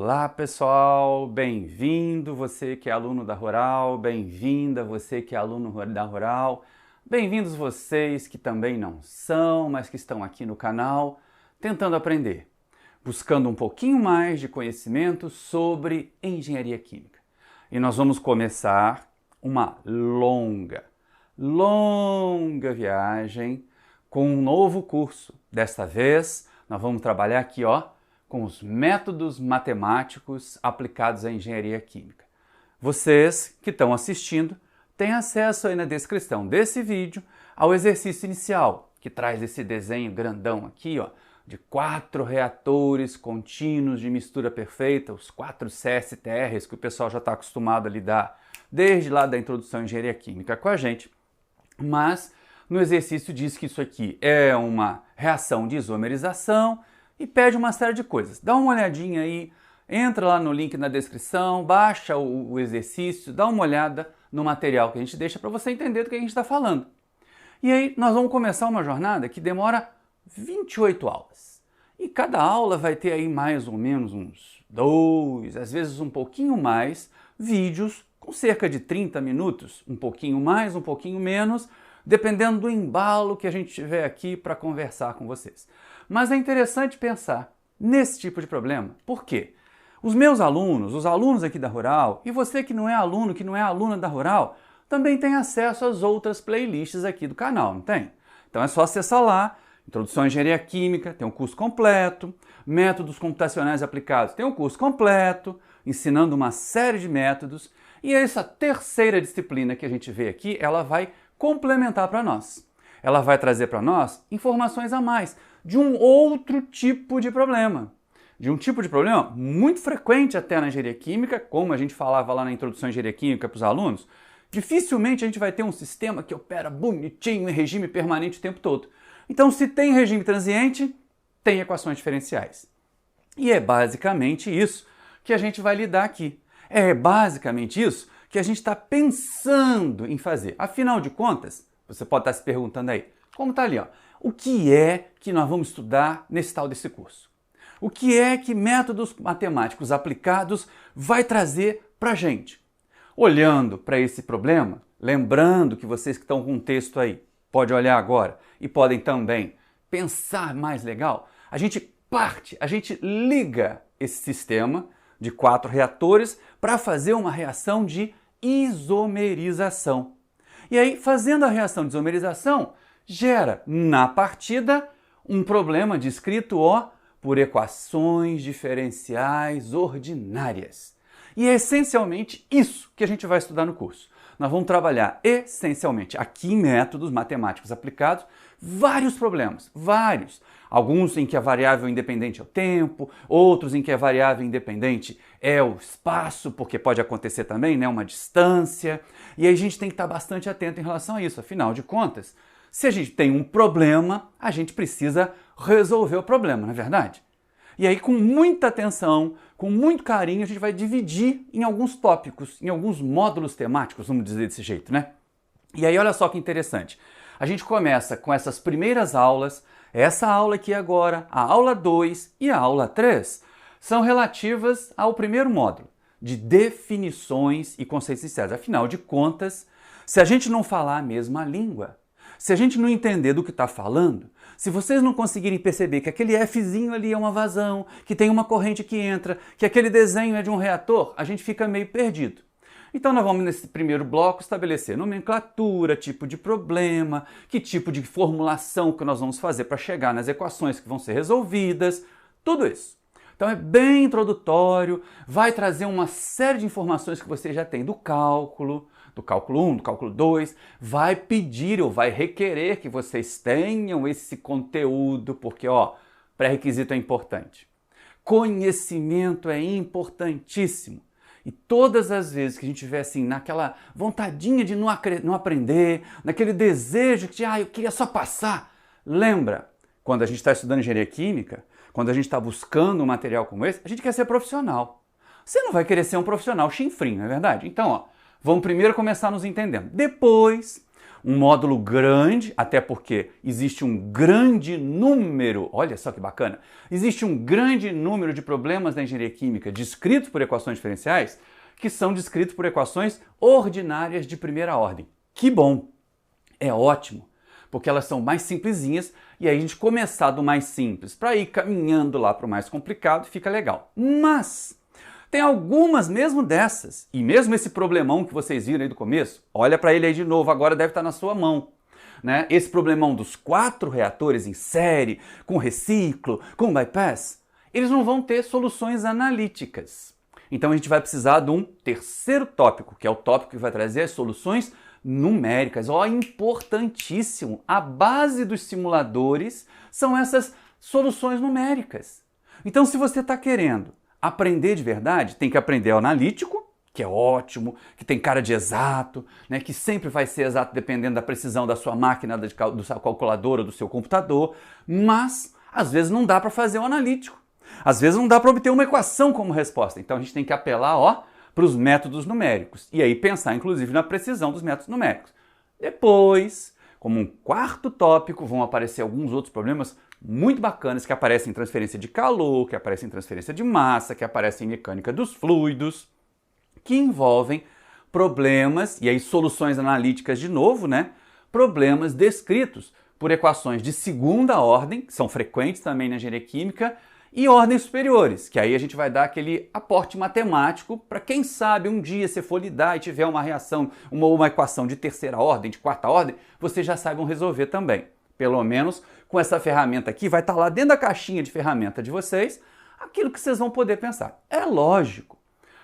Olá pessoal, bem-vindo você que é aluno da Rural, bem-vinda você que é aluno da Rural, bem-vindos vocês que também não são, mas que estão aqui no canal tentando aprender, buscando um pouquinho mais de conhecimento sobre engenharia química. E nós vamos começar uma longa viagem com um novo curso. Desta vez nós vamos trabalhar aqui, com os métodos matemáticos aplicados à engenharia química. Vocês que estão assistindo têm acesso aí na descrição desse vídeo ao exercício inicial, que traz esse desenho grandão aqui, de 4 reatores contínuos de mistura perfeita, os 4 CSTRs que o pessoal já está acostumado a lidar desde lá da introdução à engenharia química com a gente. Mas no exercício diz que isso aqui é uma reação de isomerização e pede uma série de coisas. Dá uma olhadinha aí, entra lá no link na descrição, baixa o exercício, dá uma olhada no material que a gente deixa para você entender do que a gente está falando. E aí nós vamos começar uma jornada que demora 28 aulas. E cada aula vai ter aí mais ou menos uns 2, às vezes um pouquinho mais, vídeos com cerca de 30 minutos, um pouquinho mais, um pouquinho menos, dependendo do embalo que a gente tiver aqui para conversar com vocês. Mas é interessante pensar nesse tipo de problema. Por quê? Os meus alunos, os alunos aqui da Rural, e você que não é aluno, que não é aluna da Rural, também tem acesso às outras playlists aqui do canal, não tem? Então é só acessar lá, Introdução à Engenharia Química, tem um curso completo, Métodos Computacionais Aplicados, tem um curso completo, ensinando uma série de métodos, e essa terceira disciplina que a gente vê aqui, ela vai complementar para nós. Ela vai trazer para nós informações a mais de um outro tipo de problema. De um tipo de problema muito frequente até na engenharia química, como a gente falava lá na introdução à engenharia química para os alunos, dificilmente a gente vai ter um sistema que opera bonitinho em regime permanente o tempo todo. Então, se tem regime transiente, tem equações diferenciais. E é basicamente isso que a gente vai lidar aqui. É basicamente isso que a gente está pensando em fazer. Afinal de contas, você pode estar se perguntando aí, como está ali, o que é que nós vamos estudar nesse tal desse curso? O que é que métodos matemáticos aplicados vai trazer para a gente? Olhando para esse problema, lembrando que vocês que estão com um texto aí, podem olhar agora e podem também pensar mais legal, a gente liga esse sistema de 4 reatores para fazer uma reação de isomerização. E aí, fazendo a reação de isomerização, gera na partida um problema descrito por equações diferenciais ordinárias. E é essencialmente isso que a gente vai estudar no curso. Nós vamos trabalhar essencialmente aqui em métodos matemáticos aplicados, vários problemas, vários. Alguns em que a variável independente é o tempo, outros em que a variável independente é o espaço, porque pode acontecer também, uma distância. E aí a gente tem que estar bastante atento em relação a isso. Afinal de contas, se a gente tem um problema, a gente precisa resolver o problema, não é verdade? E aí, com muita atenção, com muito carinho, a gente vai dividir em alguns tópicos, em alguns módulos temáticos, vamos dizer desse jeito, né? E aí, olha só que interessante. A gente começa com essas primeiras aulas, essa aula aqui agora, a aula 2 e a aula 3, são relativas ao primeiro módulo, de definições e conceitos iniciais. Afinal de contas, se a gente não falar a mesma língua, se a gente não entender do que está falando, se vocês não conseguirem perceber que aquele Fzinho ali é uma vazão, que tem uma corrente que entra, que aquele desenho é de um reator, a gente fica meio perdido. Então nós vamos nesse primeiro bloco estabelecer nomenclatura, tipo de problema, que tipo de formulação que nós vamos fazer para chegar nas equações que vão ser resolvidas, tudo isso. Então é bem introdutório, vai trazer uma série de informações que você já tem do cálculo 1, do cálculo 2, vai pedir ou vai requerer que vocês tenham esse conteúdo, porque pré-requisito é importante. Conhecimento é importantíssimo. E todas as vezes que a gente tiver assim, naquela vontadinha de não aprender, naquele desejo de, eu queria só passar, lembra, quando a gente está estudando engenharia química, quando a gente está buscando um material como esse, a gente quer ser profissional. Você não vai querer ser um profissional chinfrim, não é verdade? Então, vamos primeiro começar nos entendendo. Depois, um módulo grande, até porque existe um grande número, olha só que bacana, existe um grande número de problemas da engenharia química descritos por equações diferenciais que são descritos por equações ordinárias de primeira ordem. Que bom! É ótimo, porque elas são mais simplesinhas e aí a gente começar do mais simples para ir caminhando lá para o mais complicado fica legal. Mas tem algumas mesmo dessas, e mesmo esse problemão que vocês viram aí do começo, olha para ele aí de novo, agora deve estar na sua mão. Né? Esse problemão dos 4 reatores em série, com reciclo, com bypass, eles não vão ter soluções analíticas. Então a gente vai precisar de um terceiro tópico, que é o tópico que vai trazer as soluções numéricas. Ó, importantíssimo! A base dos simuladores são essas soluções numéricas. Então se você está querendo aprender de verdade, tem que aprender o analítico, que é ótimo, que tem cara de exato, né, que sempre vai ser exato dependendo da precisão da sua máquina, do seu calculador ou do seu computador, mas às vezes não dá para fazer o analítico. Às vezes não dá para obter uma equação como resposta. Então a gente tem que apelar para os métodos numéricos e aí pensar inclusive na precisão dos métodos numéricos. Depois, como um quarto tópico, vão aparecer alguns outros problemas muito bacanas que aparecem em transferência de calor, que aparecem em transferência de massa, que aparecem em mecânica dos fluidos, que envolvem problemas, e aí soluções analíticas de novo, né? Problemas descritos por equações de segunda ordem, que são frequentes também na engenharia química, e ordens superiores, que aí a gente vai dar aquele aporte matemático para quem sabe um dia se for lidar e tiver uma reação, uma equação de terceira ordem, de quarta ordem, vocês já saibam resolver também. Pelo menos com essa ferramenta aqui, vai estar lá dentro da caixinha de ferramenta de vocês, aquilo que vocês vão poder pensar. É lógico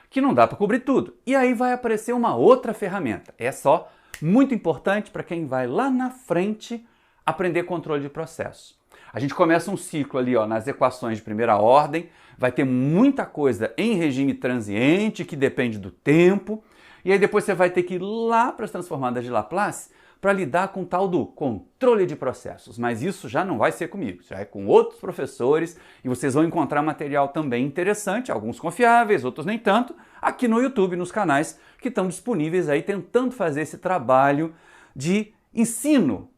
que não dá para cobrir tudo. E aí vai aparecer uma outra ferramenta. É só muito importante para quem vai lá na frente aprender controle de processo. A gente começa um ciclo ali nas equações de primeira ordem, vai ter muita coisa em regime transiente, que depende do tempo, e aí depois você vai ter que ir lá para as transformadas de Laplace para lidar com o tal do controle de processos. Mas isso já não vai ser comigo, já é com outros professores, e vocês vão encontrar material também interessante, alguns confiáveis, outros nem tanto, aqui no YouTube, nos canais que estão disponíveis aí tentando fazer esse trabalho de ensino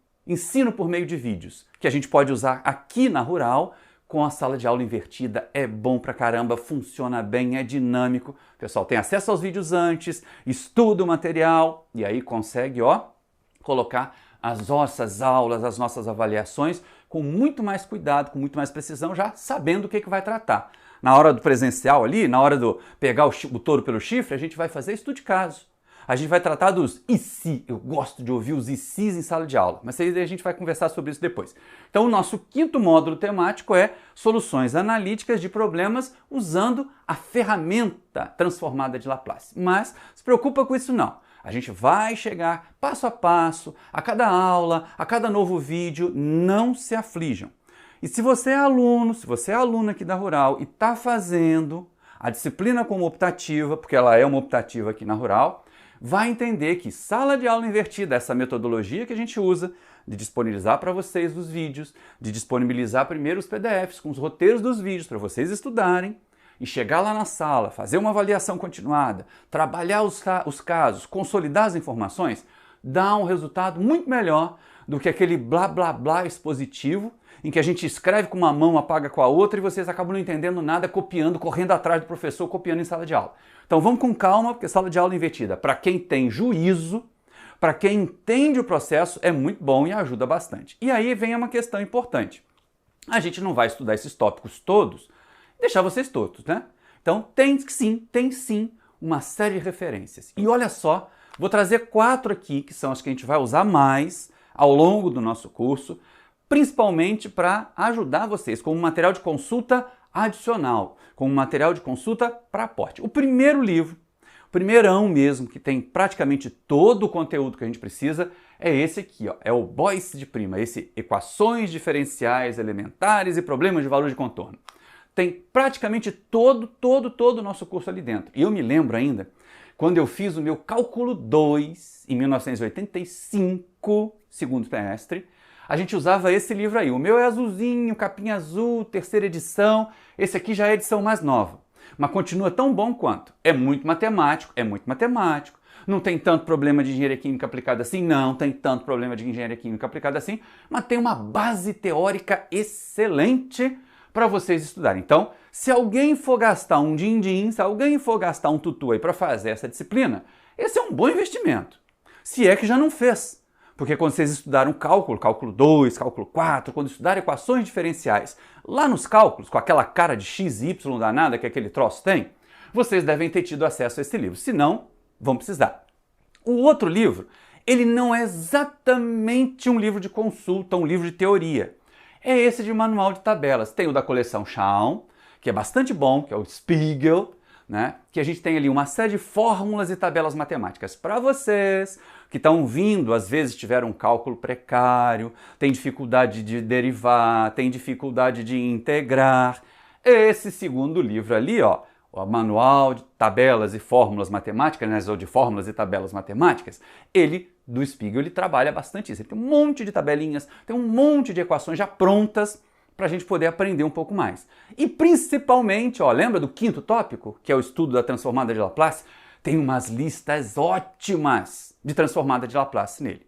por meio de vídeos, que a gente pode usar aqui na Rural com a sala de aula invertida. É bom pra caramba, funciona bem, é dinâmico. O pessoal tem acesso aos vídeos antes, estuda o material e aí consegue, colocar as nossas aulas, as nossas avaliações com muito mais cuidado, com muito mais precisão, já sabendo o que vai tratar. Na hora do presencial ali, na hora do pegar o touro pelo chifre, a gente vai fazer estudo de caso. A gente vai tratar dos e se. Eu gosto de ouvir os e se's em sala de aula, mas aí a gente vai conversar sobre isso depois. Então o nosso quinto módulo temático é soluções analíticas de problemas usando a ferramenta transformada de Laplace. Mas se preocupa com isso não. A gente vai chegar passo a passo, a cada aula, a cada novo vídeo, não se aflijam. E se você é aluno, se você é aluna aqui da Rural e está fazendo a disciplina como optativa, porque ela é uma optativa aqui na Rural, vai entender que sala de aula invertida, essa metodologia que a gente usa de disponibilizar para vocês os vídeos, de disponibilizar primeiro os PDFs com os roteiros dos vídeos para vocês estudarem e chegar lá na sala, fazer uma avaliação continuada, trabalhar os casos, consolidar as informações, dá um resultado muito melhor do que aquele blá blá blá expositivo em que a gente escreve com uma mão, apaga com a outra e vocês acabam não entendendo nada, copiando, correndo atrás do professor, copiando em sala de aula. Então vamos com calma, porque sala de aula invertida, para quem tem juízo, para quem entende o processo, é muito bom e ajuda bastante. E aí vem uma questão importante. A gente não vai estudar esses tópicos todos e deixar vocês todos, né? Então tem sim uma série de referências. E olha só, vou trazer 4 aqui, que são as que a gente vai usar mais ao longo do nosso curso, principalmente para ajudar vocês como material de consulta adicional, como material de consulta para aporte. O primeiro livro, o primeirão mesmo, que tem praticamente todo o conteúdo que a gente precisa, é esse aqui, é o Boyce de Prima, esse Equações Diferenciais Elementares e Problemas de Valor de Contorno. Tem praticamente todo o nosso curso ali dentro. E eu me lembro ainda, quando eu fiz o meu Cálculo 2, em 1985, segundo semestre, a gente usava esse livro aí. O meu é azulzinho, capinha azul, terceira edição. Esse aqui já é a edição mais nova. Mas continua tão bom quanto. É muito matemático. Não tem tanto problema de engenharia química aplicada assim? Não tem tanto problema de engenharia química aplicada assim, mas tem uma base teórica excelente para vocês estudarem. Então, se alguém for gastar um din-din, se alguém for gastar um tutu aí para fazer essa disciplina, esse é um bom investimento. Se é que já não fez. Porque quando vocês estudaram cálculo, cálculo 2, cálculo 4, quando estudaram equações diferenciais, lá nos cálculos, com aquela cara de x, y danada que aquele troço tem, vocês devem ter tido acesso a esse livro. Se não, vão precisar. O outro livro, ele não é exatamente um livro de consulta, um livro de teoria. É esse de manual de tabelas. Tem o da coleção Schaum, que é bastante bom, que é o Spiegel, né? Que a gente tem ali uma série de fórmulas e tabelas matemáticas para vocês que estão vindo, às vezes tiveram um cálculo precário, tem dificuldade de derivar, tem dificuldade de integrar. Esse segundo livro ali, ó, o Manual de Tabelas e Fórmulas Matemáticas, né, ou de Fórmulas e Tabelas Matemáticas, ele, do Spiegel, ele trabalha bastante isso. Ele tem um monte de tabelinhas, tem um monte de equações já prontas para a gente poder aprender um pouco mais. E principalmente, ó, lembra do quinto tópico, que é o estudo da transformada de Laplace? Tem umas listas ótimas de transformada de Laplace nele.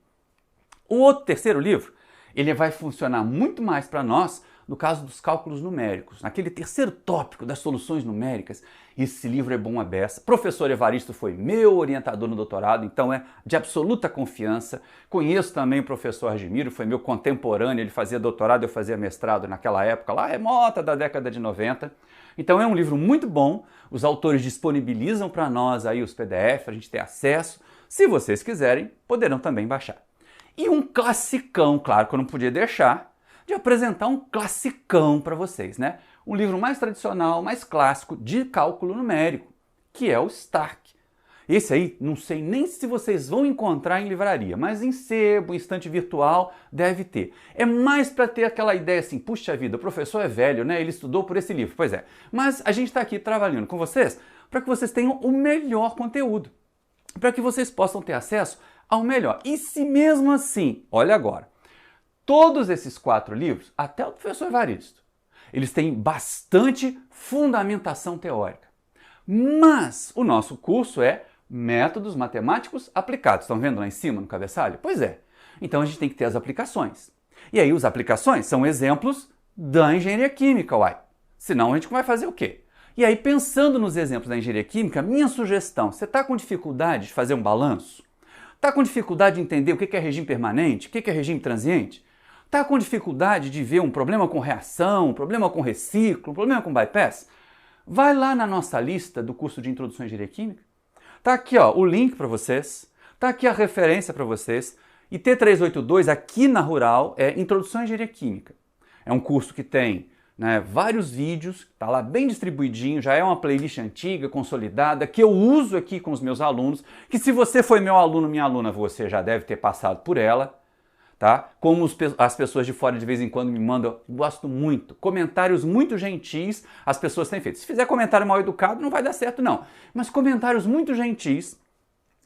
O outro terceiro livro, ele vai funcionar muito mais para nós no caso dos cálculos numéricos. Naquele terceiro tópico das soluções numéricas, esse livro é bom a beça. Professor Evaristo foi meu orientador no doutorado, então é de absoluta confiança. Conheço também o professor Argimiro, foi meu contemporâneo, ele fazia doutorado, eu fazia mestrado naquela época, lá remota da década de 90. Então é um livro muito bom, os autores disponibilizam para nós aí os PDF, a gente tem acesso. Se vocês quiserem, poderão também baixar. E um classicão, claro que eu não podia deixar de apresentar um classicão para vocês, né? Um livro mais tradicional, mais clássico de cálculo numérico, que é o Stark. Esse aí, não sei nem se vocês vão encontrar em livraria, mas em sebo, em estante virtual, deve ter. É mais para ter aquela ideia assim, puxa vida, o professor é velho, né? Ele estudou por esse livro. Pois é, mas a gente está aqui trabalhando com vocês para que vocês tenham o melhor conteúdo, para que vocês possam ter acesso ao melhor. E se mesmo assim, olha agora, todos esses 4 livros, até o professor Evaristo, eles têm bastante fundamentação teórica. Mas o nosso curso é Métodos Matemáticos Aplicados. Estão vendo lá em cima no cabeçalho? Pois é. Então a gente tem que ter as aplicações. E aí as aplicações são exemplos da engenharia química, uai. Senão a gente vai fazer o quê? E aí pensando nos exemplos da engenharia química, minha sugestão, você está com dificuldade de fazer um balanço? Está com dificuldade de entender o que é regime permanente, o que é regime transiente? Está com dificuldade de ver um problema com reação, um problema com reciclo, um problema com bypass? Vai lá na nossa lista do curso de Introdução à Engenharia Química. Está aqui ó, o link para vocês, está aqui a referência para vocês. E T382 aqui na Rural é Introdução à Engenharia Química. É um curso que tem, né, vários vídeos, está lá bem distribuidinho, já é uma playlist antiga, consolidada, que eu uso aqui com os meus alunos, que se você foi meu aluno, minha aluna, você já deve ter passado por ela. Tá? Como as pessoas de fora de vez em quando me mandam, gosto muito, comentários muito gentis as pessoas têm feito. Se fizer comentário mal educado não vai dar certo não, mas comentários muito gentis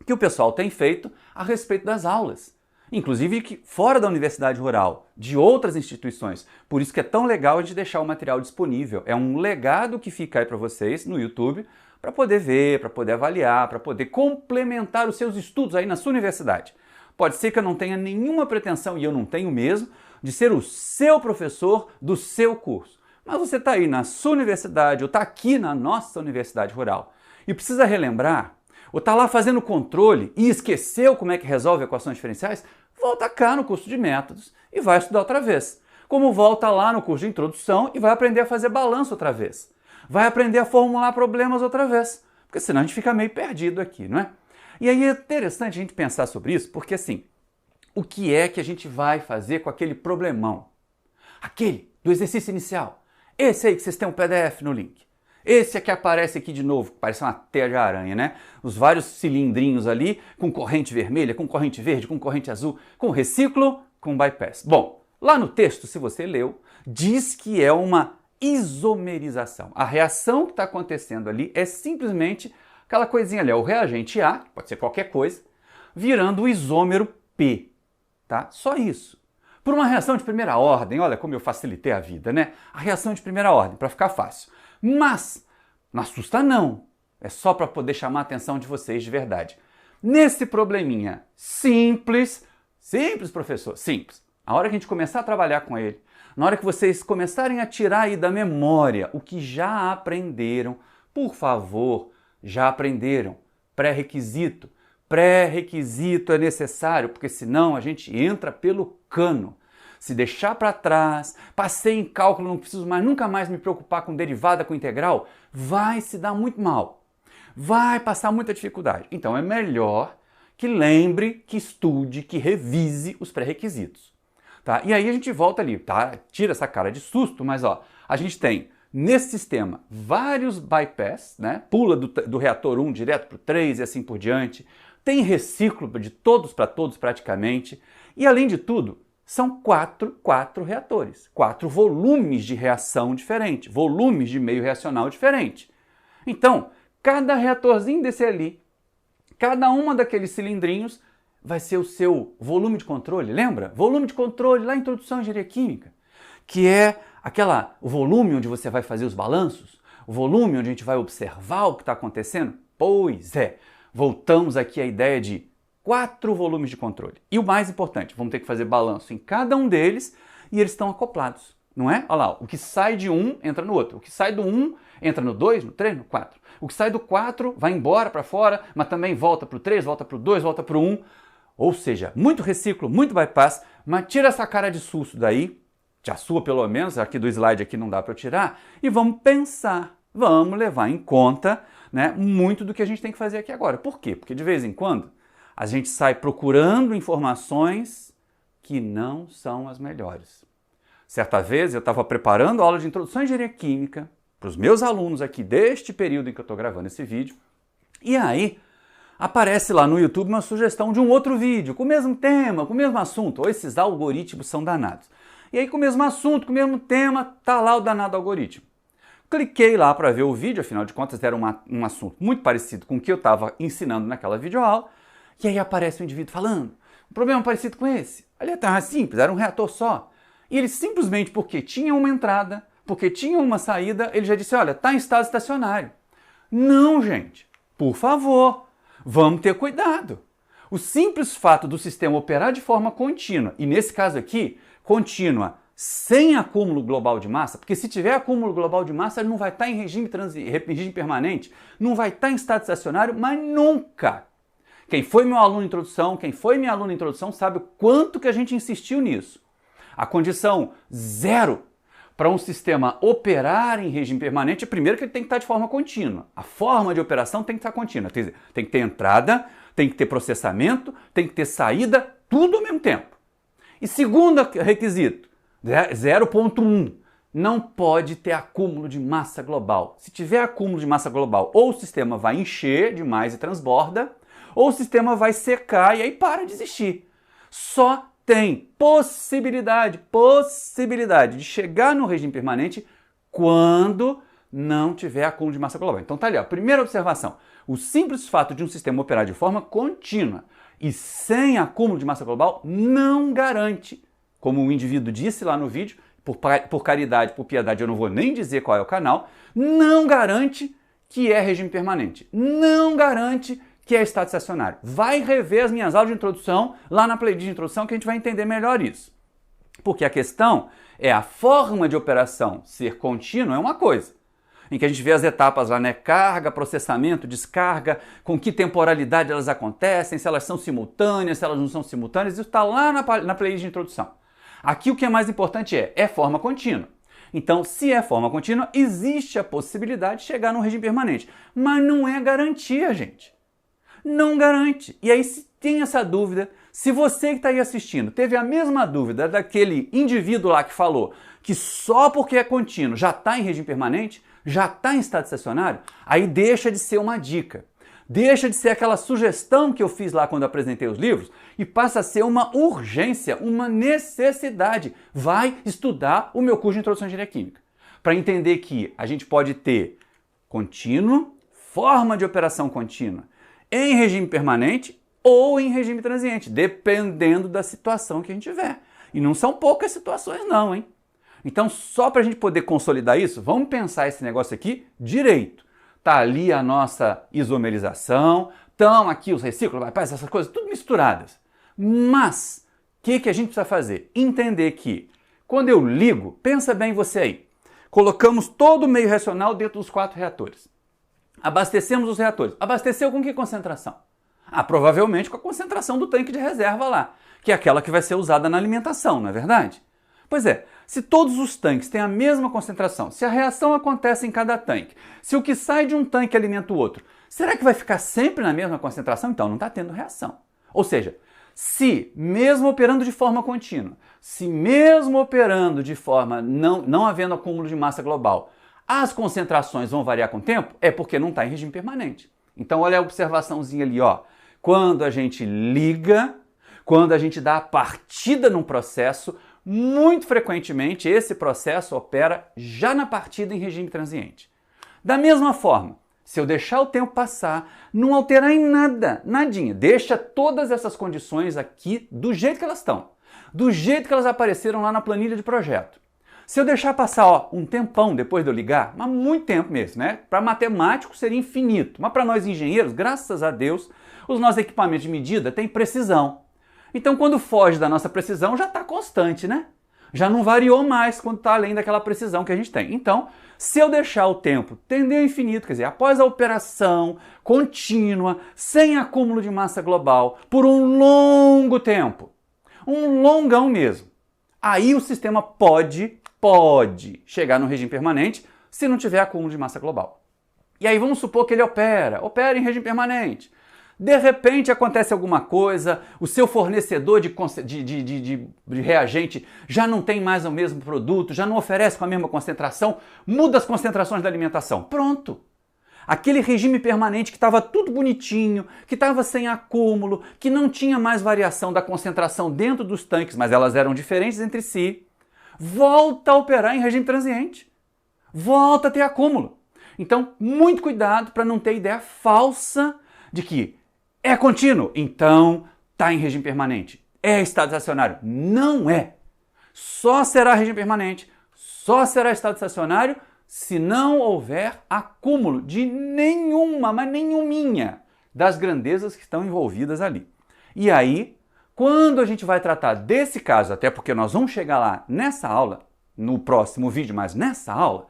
que o pessoal tem feito a respeito das aulas. Inclusive que fora da Universidade Rural, de outras instituições. Por isso que é tão legal a gente deixar o material disponível. É um legado que fica aí para vocês no YouTube para poder ver, para poder avaliar, para poder complementar os seus estudos aí na sua universidade. Pode ser que eu não tenha nenhuma pretensão, e eu não tenho mesmo, de ser o seu professor do seu curso. Mas você está aí na sua universidade, ou está aqui na nossa Universidade Rural, e precisa relembrar, ou está lá fazendo controle e esqueceu como é que resolve equações diferenciais, volta cá no curso de métodos e vai estudar outra vez. Como volta lá no curso de introdução e vai aprender a fazer balanço outra vez. Vai aprender a formular problemas outra vez, porque senão a gente fica meio perdido aqui, não é? E aí é interessante a gente pensar sobre isso, porque assim, o que é que a gente vai fazer com aquele problemão? Aquele do exercício inicial. Esse aí que vocês têm um PDF no link. Esse é que aparece aqui de novo, que parece uma teia de aranha, né? Os vários cilindrinhos ali, com corrente vermelha, com corrente verde, com corrente azul, com reciclo, com bypass. Bom, lá no texto, se você leu, diz que é uma isomerização. A reação que está acontecendo ali é simplesmente aquela coisinha ali, o reagente A, pode ser qualquer coisa, virando o isômero P, tá? Só isso. Por uma reação de primeira ordem, olha como eu facilitei a vida, né? A reação de primeira ordem, para ficar fácil. Mas, não assusta não, é só para poder chamar a atenção de vocês de verdade. nesse probleminha simples, professor, simples. A hora que a gente começar a trabalhar com ele, na hora que vocês começarem a tirar aí da memória o que já aprenderam, por favor, já aprenderam, pré-requisito. Pré-requisito é necessário, porque senão a gente entra pelo cano. Se deixar para trás, passei em cálculo, não preciso mais, nunca mais me preocupar com derivada, com integral, vai se dar muito mal. Vai passar muita dificuldade. Então é melhor que lembre, que estude, que revise os pré-requisitos. Tá? E aí a gente volta ali, tá? Tira essa cara de susto, mas ó, a gente tem nesse sistema vários bypass, né? Pula do reator 1 direto para o 3 e assim por diante. Tem reciclo de todos para todos praticamente. E além de tudo, são quatro reatores, 4 volumes de reação diferente, volumes de meio reacional diferente. Então, cada reatorzinho desse ali, cada uma daqueles cilindrinhos vai ser o seu volume de controle, lembra? Volume de controle lá em Introdução à Engenharia Química, que é o volume onde você vai fazer os balanços, o volume onde a gente vai observar o que está acontecendo. Pois é, voltamos aqui à ideia de 4 volumes de controle. E o mais importante, vamos ter que fazer balanço em cada um deles e eles estão acoplados, não é? Olha lá, o que sai de um entra no outro, o que sai do 1 entra no 2, no 3, no 4. O que sai do 4 vai embora para fora, mas também volta para o 3, volta para o 2, volta para o 1. Ou seja, muito reciclo, muito bypass, mas tira essa cara de susto daí, a sua pelo menos, aqui do slide aqui não dá para eu tirar, e vamos pensar, vamos levar em conta, né, muito do que a gente tem que fazer aqui agora. Por quê? Porque de vez em quando a gente sai procurando informações que não são as melhores. Certa vez eu estava preparando a aula de Introdução à Engenharia Química para os meus alunos aqui deste período em que eu estou gravando esse vídeo, e aí aparece lá no YouTube uma sugestão de um outro vídeo, com o mesmo tema, com o mesmo assunto. Ou esses algoritmos são danados. E aí com o mesmo assunto, com o mesmo tema, tá lá o danado algoritmo. Cliquei lá para ver o vídeo, afinal de contas era um assunto muito parecido com o que eu estava ensinando naquela videoaula. E aí aparece um indivíduo falando, um problema parecido com esse. Ali estava simples, era um reator só. E ele simplesmente porque tinha uma entrada, porque tinha uma saída, ele já disse, olha, está em estado estacionário. Não, gente, por favor, vamos ter cuidado. O simples fato do sistema operar de forma contínua, e nesse caso aqui, contínua, sem acúmulo global de massa, porque se tiver acúmulo global de massa, ele não vai estar em regime permanente, não vai estar em estado estacionário, mas nunca. Quem foi meu aluno em introdução, quem foi minha aluna em introdução, sabe o quanto que a gente insistiu nisso. A condição 0 para um sistema operar em regime permanente, primeiro que ele tem que estar de forma contínua. A forma de operação tem que estar contínua. Quer dizer, tem que ter entrada, tem que ter processamento, tem que ter saída, tudo ao mesmo tempo. E segundo requisito, 0.1, não pode ter acúmulo de massa global. Se tiver acúmulo de massa global, ou o sistema vai encher demais e transborda, ou o sistema vai secar e aí para de existir. Só tem possibilidade de chegar no regime permanente quando não tiver acúmulo de massa global. Então tá ali, ó, primeira observação. O simples fato de um sistema operar de forma contínua e sem acúmulo de massa global não garante, como o indivíduo disse lá no vídeo, por caridade, por piedade, eu não vou nem dizer qual é o canal, não garante que é regime permanente. Não garante que é estado estacionário. Vai rever as minhas aulas de introdução lá na playlist de introdução que a gente vai entender melhor isso. Porque a questão é a forma de operação ser contínua é uma coisa, em que a gente vê as etapas lá, né? Carga, processamento, descarga, com que temporalidade elas acontecem, se elas são simultâneas, se elas não são simultâneas, isso está lá na playlist de introdução. Aqui o que é mais importante é forma contínua. Então, se é forma contínua, existe a possibilidade de chegar num regime permanente. Mas não é garantia, gente. Não garante. E aí, se tem essa dúvida, se você que está aí assistindo teve a mesma dúvida daquele indivíduo lá que falou que só porque é contínuo já está em regime permanente, já está em estado estacionário, aí deixa de ser uma dica. Deixa de ser aquela sugestão que eu fiz lá quando apresentei os livros e passa a ser uma urgência, uma necessidade. Vai estudar o meu curso de Introdução à Engenharia Química para entender que a gente pode ter contínuo, forma de operação contínua, em regime permanente ou em regime transiente, dependendo da situação que a gente tiver. E não são poucas situações não, hein? Então, só para a gente poder consolidar isso, vamos pensar esse negócio aqui direito. Tá ali a nossa isomerização, estão aqui os reciclos, bypass, essas coisas, tudo misturadas. Mas, o que a gente precisa fazer? Entender que, quando eu ligo, pensa bem você aí, colocamos todo o meio racional dentro dos 4 reatores. Abastecemos os reatores. Abasteceu com que concentração? Provavelmente com a concentração do tanque de reserva lá, que é aquela que vai ser usada na alimentação, não é verdade? Pois é, se todos os tanques têm a mesma concentração, se a reação acontece em cada tanque, se o que sai de um tanque alimenta o outro, será que vai ficar sempre na mesma concentração? Então não está tendo reação. Ou seja, se mesmo operando de forma contínua, se mesmo operando de forma não havendo acúmulo de massa global, as concentrações vão variar com o tempo, é porque não está em regime permanente. Então olha a observaçãozinha ali, ó. Quando a gente liga, quando a gente dá a partida num processo, muito frequentemente esse processo opera já na partida em regime transiente. Da mesma forma, se eu deixar o tempo passar, não alterar em nada, nadinha, deixa todas essas condições aqui do jeito que elas estão, do jeito que elas apareceram lá na planilha de projeto. Se eu deixar passar um tempão depois de eu ligar, mas muito tempo mesmo, né? Para matemático seria infinito, mas para nós engenheiros, graças a Deus, os nossos equipamentos de medida têm precisão. Então quando foge da nossa precisão já está constante, né? Já não variou mais quando está além daquela precisão que a gente tem. Então, se eu deixar o tempo tender ao infinito, quer dizer, após a operação contínua, sem acúmulo de massa global, por um longo tempo, um longão mesmo, aí o sistema pode chegar no regime permanente se não tiver acúmulo de massa global. E aí vamos supor que ele opera em regime permanente. De repente acontece alguma coisa, o seu fornecedor de reagente já não tem mais o mesmo produto, já não oferece com a mesma concentração, muda as concentrações da alimentação. Pronto! Aquele regime permanente que estava tudo bonitinho, que estava sem acúmulo, que não tinha mais variação da concentração dentro dos tanques, mas elas eram diferentes entre si, volta a operar em regime transiente. Volta a ter acúmulo. Então, muito cuidado para não ter ideia falsa de que é contínuo, então está em regime permanente. É estado estacionário. Não é. Só será regime permanente, só será estado estacionário se não houver acúmulo de nenhuma, mas nenhuminha, das grandezas que estão envolvidas ali. E aí, quando a gente vai tratar desse caso, até porque nós vamos chegar lá nessa aula, no próximo vídeo, mas nessa aula,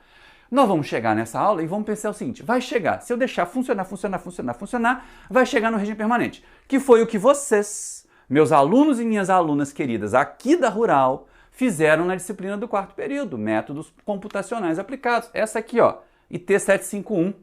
nós vamos chegar nessa aula e vamos pensar o seguinte, vai chegar, se eu deixar funcionar, vai chegar no regime permanente, que foi o que vocês, meus alunos e minhas alunas queridas aqui da Rural, fizeram na disciplina do 4º período, métodos computacionais aplicados. Essa aqui, ó, IT 751,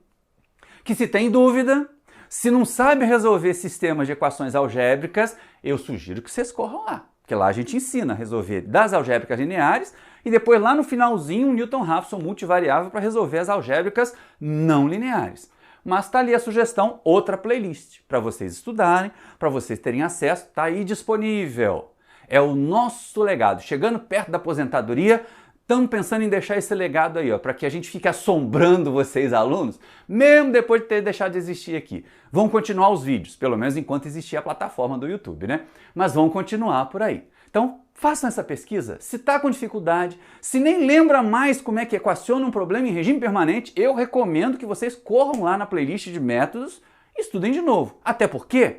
que se tem dúvida, se não sabe resolver sistemas de equações algébricas, eu sugiro que vocês corram lá, porque lá a gente ensina a resolver das algébricas lineares e depois lá no finalzinho um Newton-Raphson multivariável para resolver as algébricas não lineares. Mas está ali a sugestão, outra playlist, para vocês estudarem, para vocês terem acesso, está aí disponível. É o nosso legado. Chegando perto da aposentadoria, estamos pensando em deixar esse legado aí, para que a gente fique assombrando vocês, alunos, mesmo depois de ter deixado de existir aqui. Vão continuar os vídeos, pelo menos enquanto existir a plataforma do YouTube, né? Mas vão continuar por aí. Então, façam essa pesquisa. Se está com dificuldade, se nem lembra mais como é que equaciona um problema em regime permanente, eu recomendo que vocês corram lá na playlist de métodos e estudem de novo. Até porque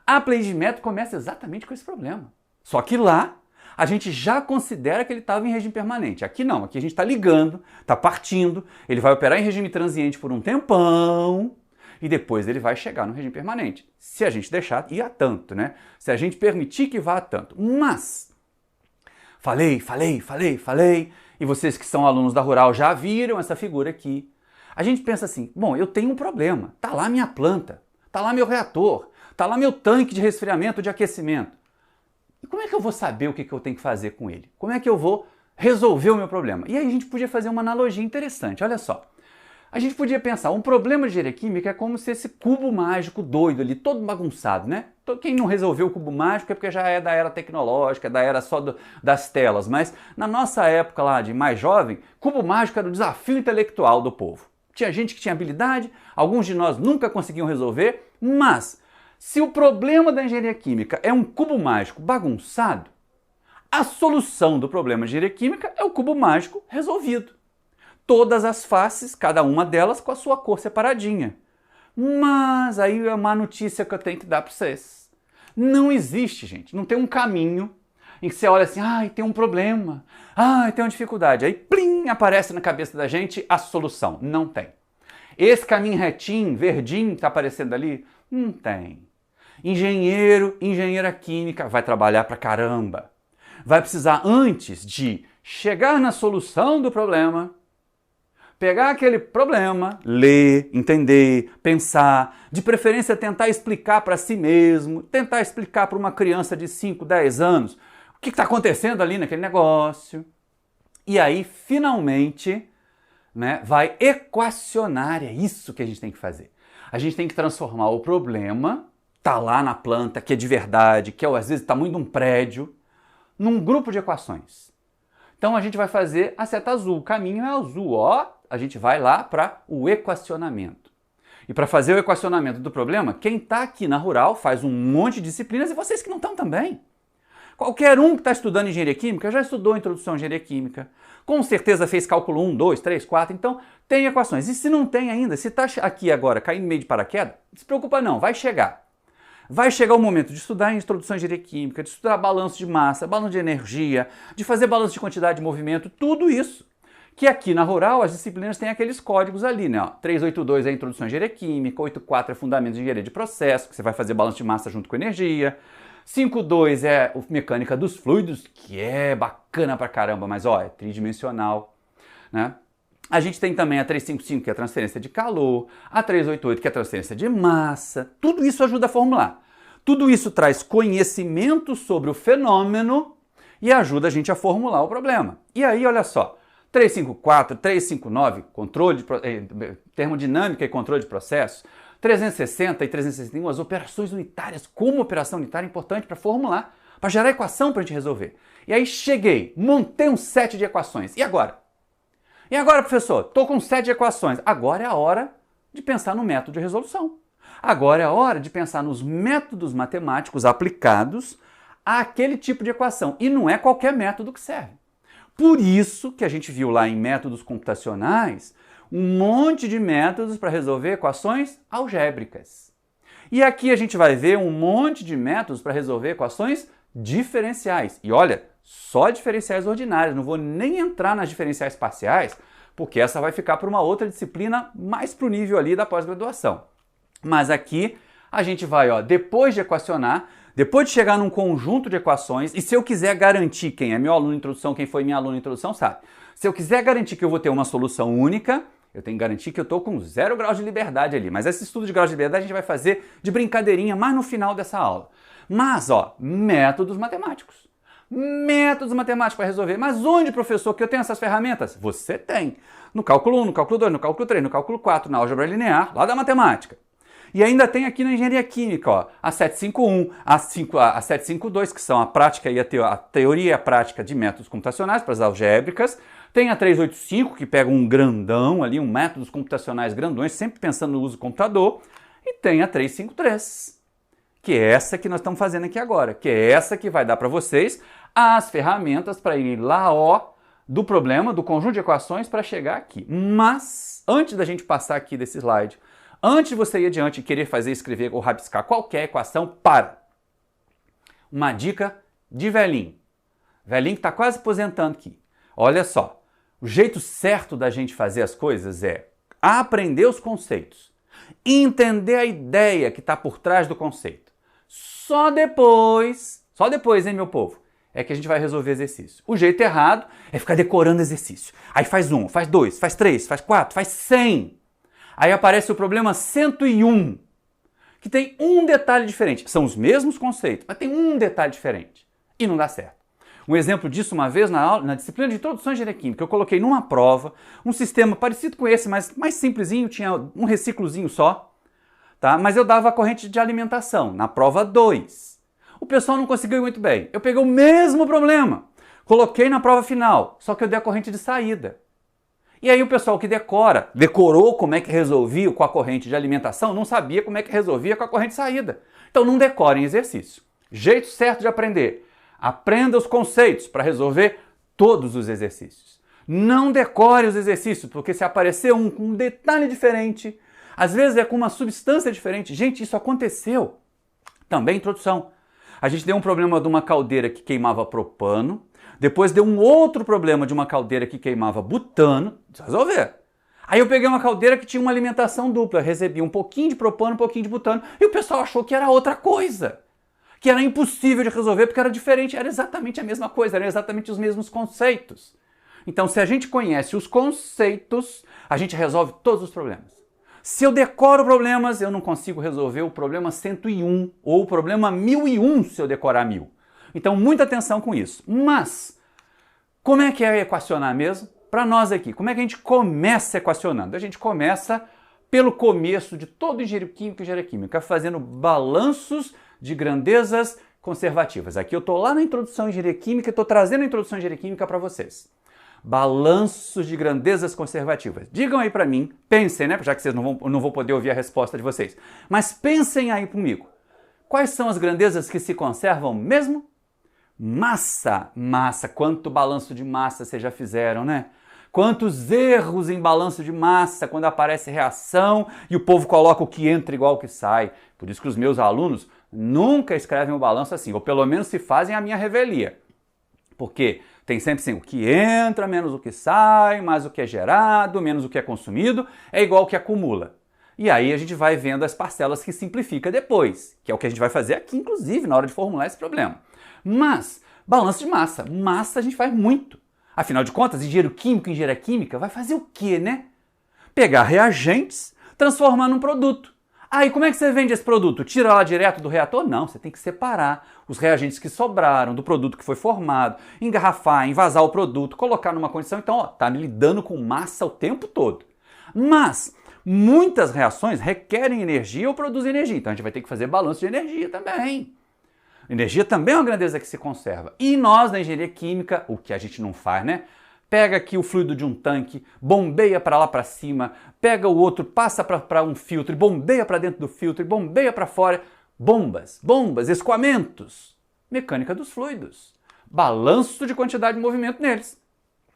a playlist de métodos começa exatamente com esse problema. Só que lá a gente já considera que ele estava em regime permanente. Aqui não, aqui a gente está ligando, está partindo, ele vai operar em regime transiente por um tempão e depois ele vai chegar no regime permanente. Se a gente deixar ir a tanto, né? Se a gente permitir que vá a tanto. Mas, falei, e vocês que são alunos da Rural já viram essa figura aqui. A gente pensa assim, bom, eu tenho um problema, tá lá minha planta, tá lá meu reator, tá lá meu tanque de resfriamento, de aquecimento. E como é que eu vou saber o que eu tenho que fazer com ele? Como é que eu vou resolver o meu problema? E aí a gente podia fazer uma analogia interessante, olha só. A gente podia pensar, um problema de engenharia química é como se esse cubo mágico doido ali, todo bagunçado, né? Quem não resolveu o cubo mágico é porque já é da era tecnológica, da era só das telas, mas na nossa época lá de mais jovem, cubo mágico era o desafio intelectual do povo. Tinha gente que tinha habilidade, alguns de nós nunca conseguiam resolver, mas se o problema da engenharia química é um cubo mágico bagunçado, a solução do problema de engenharia química é o cubo mágico resolvido. Todas as faces, cada uma delas com a sua cor separadinha. Mas aí é uma notícia que eu tenho que dar para vocês. Não existe, gente. Não tem um caminho em que você olha assim, ai, tem um problema, ai, tem uma dificuldade. Aí, plim, aparece na cabeça da gente a solução. Não tem. Esse caminho retinho, verdinho que está aparecendo ali, não tem. Engenheira química vai trabalhar pra caramba. Vai precisar, antes de chegar na solução do problema, pegar aquele problema, ler, entender, pensar, de preferência tentar explicar para si mesmo, tentar explicar para uma criança de 5, 10 anos o que está acontecendo ali naquele negócio. E aí, finalmente, né, vai equacionar. É isso que a gente tem que fazer. A gente tem que transformar o problema, tá lá na planta, que é de verdade, que é às vezes o tamanho de um prédio, num grupo de equações. Então a gente vai fazer a seta azul, o caminho é azul, ó, a gente vai lá para o equacionamento. E para fazer o equacionamento do problema, quem está aqui na Rural faz um monte de disciplinas e vocês que não estão também. Qualquer um que está estudando engenharia química já estudou introdução à engenharia química, com certeza fez cálculo 1, 2, 3, 4, então tem equações. E se não tem ainda, se está aqui agora caindo no meio de paraquedas, não se preocupa não, vai chegar. Vai chegar o momento de estudar introdução à engenharia química, de estudar balanço de massa, balanço de energia, de fazer balanço de quantidade de movimento, tudo isso. Que aqui na Rural as disciplinas têm aqueles códigos ali, né? 382 é a introdução à engenharia química, 84 é fundamentos de engenharia de processo, que você vai fazer balanço de massa junto com energia, 52 é mecânica dos fluidos, que é bacana pra caramba, mas ó, é tridimensional, né? A gente tem também a 355, que é a transferência de calor, a 388, que é a transferência de massa. Tudo isso ajuda a formular. Tudo isso traz conhecimento sobre o fenômeno e ajuda a gente a formular o problema. E aí, olha só, 354, 359, termodinâmica e controle de processos, 360 e 361, as operações unitárias, como operação unitária é importante para formular, para gerar equação para a gente resolver. E aí cheguei, montei um set de equações. E agora? E agora, professor, estou com um set de equações. Agora é a hora de pensar no método de resolução. Agora é a hora de pensar nos métodos matemáticos aplicados àquele tipo de equação. E não é qualquer método que serve. Por isso que a gente viu lá em métodos computacionais um monte de métodos para resolver equações algébricas. E aqui a gente vai ver um monte de métodos para resolver equações diferenciais. E olha, só diferenciais ordinárias, não vou nem entrar nas diferenciais parciais, porque essa vai ficar para uma outra disciplina mais para o nível ali da pós-graduação. Mas aqui a gente vai, ó, depois de equacionar, depois de chegar num conjunto de equações, e se eu quiser garantir, quem é meu aluno em introdução, quem foi minha aluna em introdução sabe, se eu quiser garantir que eu vou ter uma solução única, eu tenho que garantir que eu estou com 0 graus de liberdade ali. Mas esse estudo de graus de liberdade a gente vai fazer de brincadeirinha mais no final dessa aula. Mas, ó, métodos matemáticos. Métodos matemáticos para resolver. Mas onde, professor, que eu tenho essas ferramentas? Você tem. No cálculo 1, no cálculo 2, no cálculo 3, no cálculo 4, na álgebra linear, lá da matemática. E ainda tem aqui na engenharia química, ó, a 751, a 752, que são a prática e a teoria e a prática de métodos computacionais para as algébricas. Tem a 385, que pega um grandão ali, um métodos computacionais grandões, sempre pensando no uso do computador. E tem a 353, que é essa que nós estamos fazendo aqui agora, que é essa que vai dar para vocês as ferramentas para ir lá, ó, do problema, do conjunto de equações para chegar aqui. Mas, antes da gente passar aqui desse slide, antes de você ir adiante e querer fazer, escrever ou rabiscar qualquer equação, para. Uma dica de velhinho. Velhinho que está quase aposentando aqui. Olha só, o jeito certo da gente fazer as coisas é aprender os conceitos, entender a ideia que está por trás do conceito. Só depois, hein, meu povo, é que a gente vai resolver exercício. O jeito errado é ficar decorando exercício. Aí faz 1, faz 2, faz 3, faz 4, faz 100. Aí aparece o problema 101, que tem um detalhe diferente. São os mesmos conceitos, mas tem um detalhe diferente. E não dá certo. Um exemplo disso, uma vez na disciplina de Introdução à Engenharia Química, eu coloquei numa prova um sistema parecido com esse, mas mais simplesinho, tinha um reciclozinho só, tá? Mas eu dava a corrente de alimentação, na prova 2. O pessoal não conseguiu muito bem. Eu peguei o mesmo problema, coloquei na prova final, só que eu dei a corrente de saída. E aí o pessoal que decorou como é que resolvia com a corrente de alimentação, não sabia como é que resolvia com a corrente de saída. Então não decorem exercício. Jeito certo de aprender. Aprenda os conceitos para resolver todos os exercícios. Não decore os exercícios, porque se aparecer um com um detalhe diferente, Às vezes é com uma substância diferente. Gente, isso aconteceu. Também introdução. A gente deu um problema de uma caldeira que queimava propano, depois deu um outro problema de uma caldeira que queimava butano, precisa resolver. Aí eu peguei uma caldeira que tinha uma alimentação dupla, recebi um pouquinho de propano, um pouquinho de butano, e o pessoal achou que era outra coisa, que era impossível de resolver porque era diferente, era exatamente a mesma coisa, eram exatamente os mesmos conceitos. Então, se a gente conhece os conceitos, a gente resolve todos os problemas. Se eu decoro problemas, eu não consigo resolver o problema 101 ou o problema 1001 se eu decorar 1000. Então, muita atenção com isso. Mas, como é que é equacionar mesmo? Para nós aqui, como é que a gente começa equacionando? A gente começa pelo começo de todo engenheiro químico e engenharia química, fazendo balanços de grandezas conservativas. Aqui eu estou lá na introdução à engenharia química e estou trazendo a introdução à engenharia química para vocês. Balanços de grandezas conservativas. Digam aí para mim, pensem, né? Já que vocês não vão poder ouvir a resposta de vocês. Mas pensem aí comigo. Quais são as grandezas que se conservam mesmo? Massa. Massa. Quanto balanço de massa vocês já fizeram, né? Quantos erros em balanço de massa quando aparece reação e o povo coloca o que entra igual o que sai. Por isso que os meus alunos nunca escrevem o balanço assim, ou pelo menos se fazem a minha revelia. Porque tem sempre assim, o que entra menos o que sai, mais o que é gerado, menos o que é consumido, é igual ao que acumula. E aí a gente vai vendo as parcelas que simplifica depois, que é o que a gente vai fazer aqui, inclusive, na hora de formular esse problema. Mas, balanço de massa. Massa a gente faz muito. Afinal de contas, engenheiro químico e engenharia química vai fazer o quê, né? Pegar reagentes, transformar num produto. Aí, como é que você vende esse produto? Tira lá direto do reator? Não, você tem que separar os reagentes que sobraram do produto que foi formado, engarrafar, envasar o produto, colocar numa condição. Então, tá me lidando com massa o tempo todo. Mas muitas reações requerem energia ou produzem energia. Então, a gente vai ter que fazer balanço de energia também. Energia também é uma grandeza que se conserva. E nós, na engenharia química, o que a gente não faz, né? Pega aqui o fluido de um tanque, bombeia para lá para cima, pega o outro, passa para um filtro, bombeia para dentro do filtro, bombeia para fora. Bombas, escoamentos. Mecânica dos fluidos. Balanço de quantidade de movimento neles.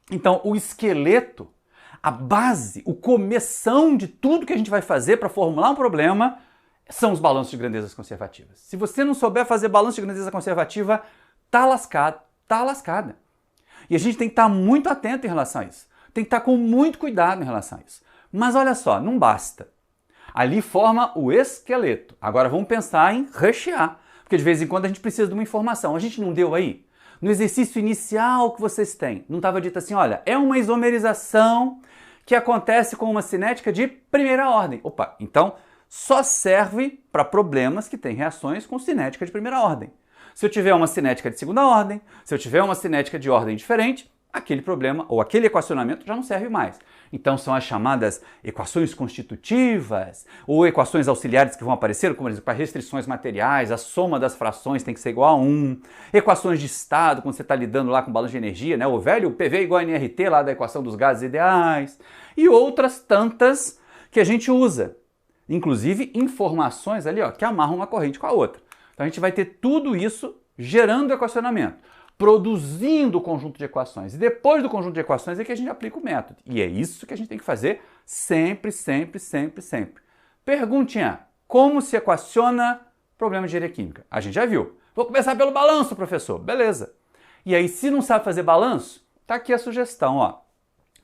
Então, o esqueleto, a base, o começão de tudo que a gente vai fazer para formular um problema são os balanços de grandezas conservativas. Se você não souber fazer balanço de grandeza conservativa, tá lascado, tá lascada. E a gente tem que estar muito atento em relação a isso. Tem que estar com muito cuidado em relação a isso. Mas olha só, não basta. Ali forma o esqueleto. Agora vamos pensar em rechear. Porque de vez em quando a gente precisa de uma informação. A gente não deu aí? No exercício inicial que vocês têm, não estava dito assim, olha, é uma isomerização que acontece com uma cinética de primeira ordem. Opa, então só serve para problemas que têm reações com cinética de primeira ordem. Se eu tiver uma cinética de segunda ordem, se eu tiver uma cinética de ordem diferente, aquele problema ou aquele equacionamento já não serve mais. Então são as chamadas equações constitutivas ou equações auxiliares que vão aparecer, como por exemplo, para restrições materiais, a soma das frações tem que ser igual a 1. Equações de estado, quando você está lidando lá com balanço de energia, né? O velho PV igual a nRT lá da equação dos gases ideais. E outras tantas que a gente usa. Inclusive informações ali, ó, que amarram uma corrente com a outra. Então a gente vai ter tudo isso gerando equacionamento, produzindo o conjunto de equações. E depois do conjunto de equações é que a gente aplica o método. E é isso que a gente tem que fazer sempre, sempre, sempre, sempre. Perguntinha, como se equaciona problema de engenharia química? A gente já viu. Vou começar pelo balanço, professor. Beleza. E aí, se não sabe fazer balanço, tá aqui a sugestão, ó.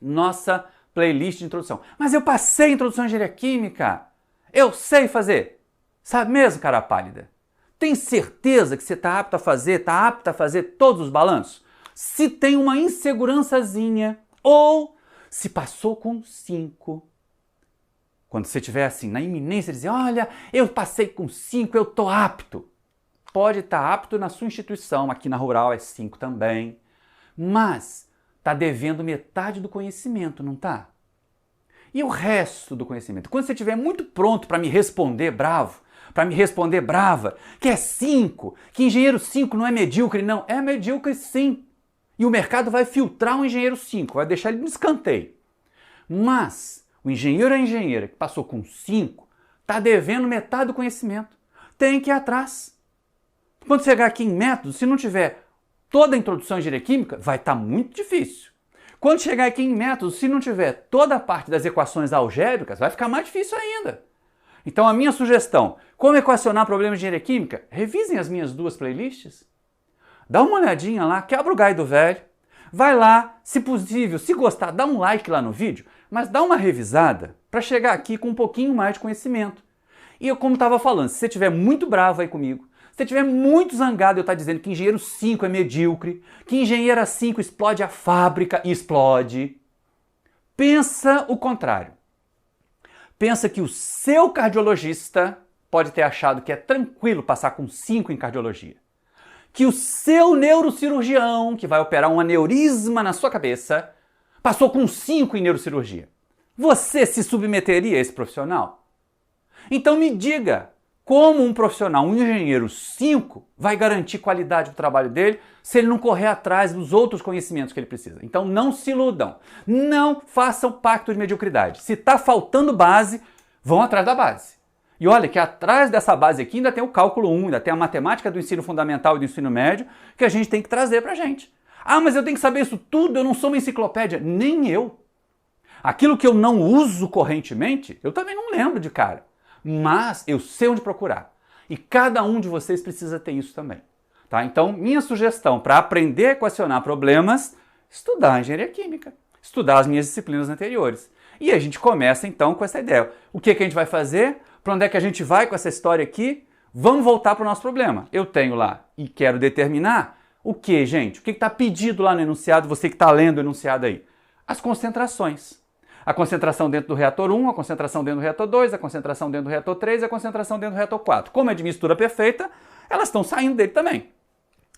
Nossa playlist de introdução. Mas eu passei a introdução à engenharia química. Eu sei fazer. Sabe mesmo, cara pálida? Tem certeza que você está apto a fazer todos os balanços? Se tem uma insegurançazinha ou se passou com 5. Quando você estiver assim, na iminência de dizer, olha, eu passei com 5, eu estou apto. Pode estar apto na sua instituição, aqui na Rural é 5 também. Mas está devendo metade do conhecimento, não está? E o resto do conhecimento? Quando você estiver muito pronto para me responder bravo, para me responder brava, que é 5, que engenheiro 5 não é medíocre, não. É medíocre sim. E o mercado vai filtrar um engenheiro 5, vai deixar ele no escanteio. Mas o engenheiro ou a engenheira que passou com 5 está devendo metade do conhecimento. Tem que ir atrás. Quando chegar aqui em método, se não tiver toda a introdução à engenharia química, vai estar muito difícil. Quando chegar aqui em método, se não tiver toda a parte das equações algébricas, vai ficar mais difícil ainda. Então a minha sugestão, como equacionar problemas de engenharia química? Revisem as minhas 2 playlists. Dá uma olhadinha lá, quebra o galho do velho. Vai lá, se possível, se gostar, dá um like lá no vídeo, mas dá uma revisada para chegar aqui com um pouquinho mais de conhecimento. E eu, como estava falando, se você estiver muito bravo aí comigo, se você estiver muito zangado, eu estar dizendo que engenheiro 5 é medíocre, que engenheira 5 explode a fábrica e explode, pensa o contrário. Pensa que o seu cardiologista pode ter achado que é tranquilo passar com 5 em cardiologia. Que o seu neurocirurgião, que vai operar um aneurisma na sua cabeça, passou com 5 em neurocirurgia. Você se submeteria a esse profissional? Então me diga, como um profissional, um engenheiro 5, vai garantir qualidade do trabalho dele se ele não correr atrás dos outros conhecimentos que ele precisa? Então não se iludam, não façam pacto de mediocridade. Se está faltando base, vão atrás da base. E olha que atrás dessa base aqui ainda tem o cálculo 1, ainda tem a matemática do ensino fundamental e do ensino médio que a gente tem que trazer pra gente. Ah, mas eu tenho que saber isso tudo, eu não sou uma enciclopédia. Nem eu. Aquilo que eu não uso correntemente, eu também não lembro de cara. Mas eu sei onde procurar. E cada um de vocês precisa ter isso também. Tá? Então, minha sugestão para aprender a equacionar problemas, estudar engenharia química. Estudar as minhas disciplinas anteriores. E a gente começa então com essa ideia. O que a gente vai fazer? Para onde é que a gente vai com essa história aqui? Vamos voltar para o nosso problema. Eu tenho lá e quero determinar o que, gente? O que está pedido lá no enunciado, você que está lendo o enunciado aí? As concentrações. A concentração dentro do reator 1, a concentração dentro do reator 2, a concentração dentro do reator 3 e a concentração dentro do reator 4. Como é de mistura perfeita, elas estão saindo dele também.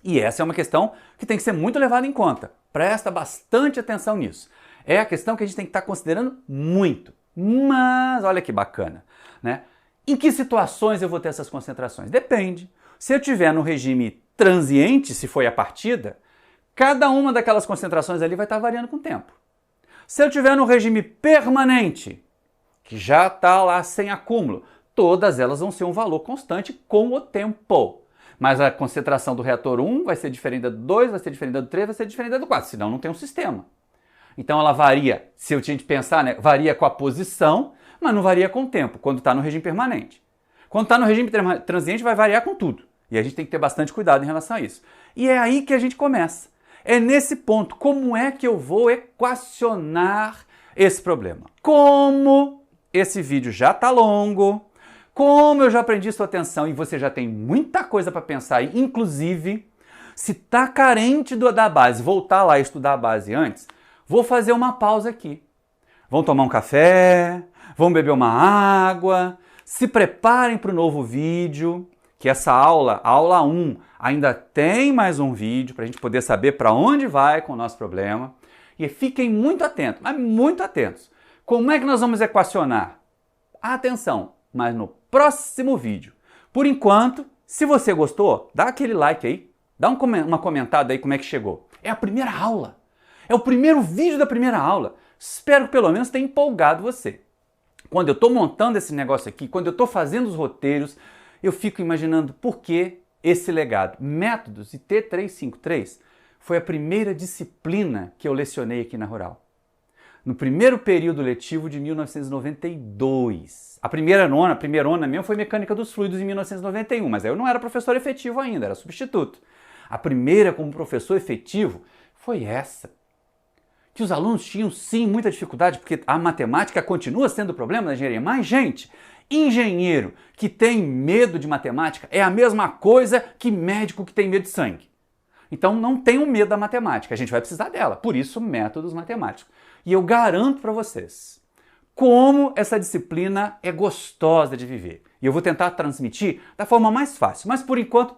E essa é uma questão que tem que ser muito levada em conta. Presta bastante atenção nisso. É a questão que a gente tem que estar considerando muito. Mas, olha que bacana, né? Em que situações eu vou ter essas concentrações? Depende. Se eu estiver no regime transiente, se foi a partida, cada uma daquelas concentrações ali vai estar variando com o tempo. Se eu estiver no regime permanente, que já está lá sem acúmulo, todas elas vão ser um valor constante com o tempo. Mas a concentração do reator 1 vai ser diferente da do 2, vai ser diferente da do 3, vai ser diferente da do 4, senão não tem um sistema. Então ela varia, se eu tinha de pensar, né, varia com a posição, mas não varia com o tempo, quando está no regime permanente. Quando está no regime transiente vai variar com tudo. E a gente tem que ter bastante cuidado em relação a isso. E é aí que a gente começa. É nesse ponto, como é que eu vou equacionar esse problema? Como esse vídeo já está longo, como eu já aprendi sua atenção e você já tem muita coisa para pensar aí, inclusive, se está carente da base, voltar lá e estudar a base antes, vou fazer uma pausa aqui. Vão tomar um café, vão beber uma água, se preparem para o novo vídeo, que essa aula, a aula 1, ainda tem mais um vídeo para a gente poder saber para onde vai com o nosso problema. E fiquem muito atentos, mas muito atentos. Como é que nós vamos equacionar? Atenção, mas no próximo vídeo. Por enquanto, se você gostou, dá aquele like aí, dá uma comentada aí como é que chegou. É a primeira aula, é o primeiro vídeo da primeira aula. Espero que pelo menos tenha empolgado você. Quando eu estou montando esse negócio aqui, quando eu estou fazendo os roteiros, eu fico imaginando por que esse legado. Métodos e T353 foi a primeira disciplina que eu lecionei aqui na Rural. No primeiro período letivo de 1992. A primeira ona mesmo foi Mecânica dos Fluidos em 1991, mas aí eu não era professor efetivo ainda, era substituto. A primeira como professor efetivo foi essa. Que os alunos tinham sim muita dificuldade, porque a matemática continua sendo o problema da engenharia. Mas, gente, engenheiro que tem medo de matemática é a mesma coisa que médico que tem medo de sangue. Então não tenham medo da matemática, a gente vai precisar dela. Por isso, métodos matemáticos. E eu garanto para vocês como essa disciplina é gostosa de viver. E eu vou tentar transmitir da forma mais fácil. Mas por enquanto,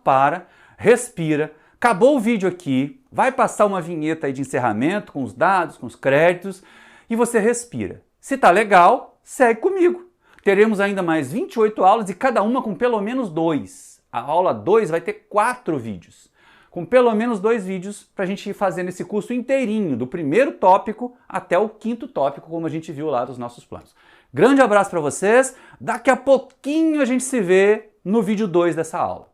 respira. Acabou o vídeo aqui, vai passar uma vinheta aí de encerramento com os dados, com os créditos e você respira. Se tá legal, segue comigo. Teremos ainda mais 28 aulas e cada uma com pelo menos 2. A aula 2 vai ter 4 vídeos. Com pelo menos 2 vídeos para a gente ir fazendo esse curso inteirinho, do primeiro tópico até o 5º tópico, como a gente viu lá dos nossos planos. Grande abraço para vocês, daqui a pouquinho a gente se vê no vídeo 2 dessa aula.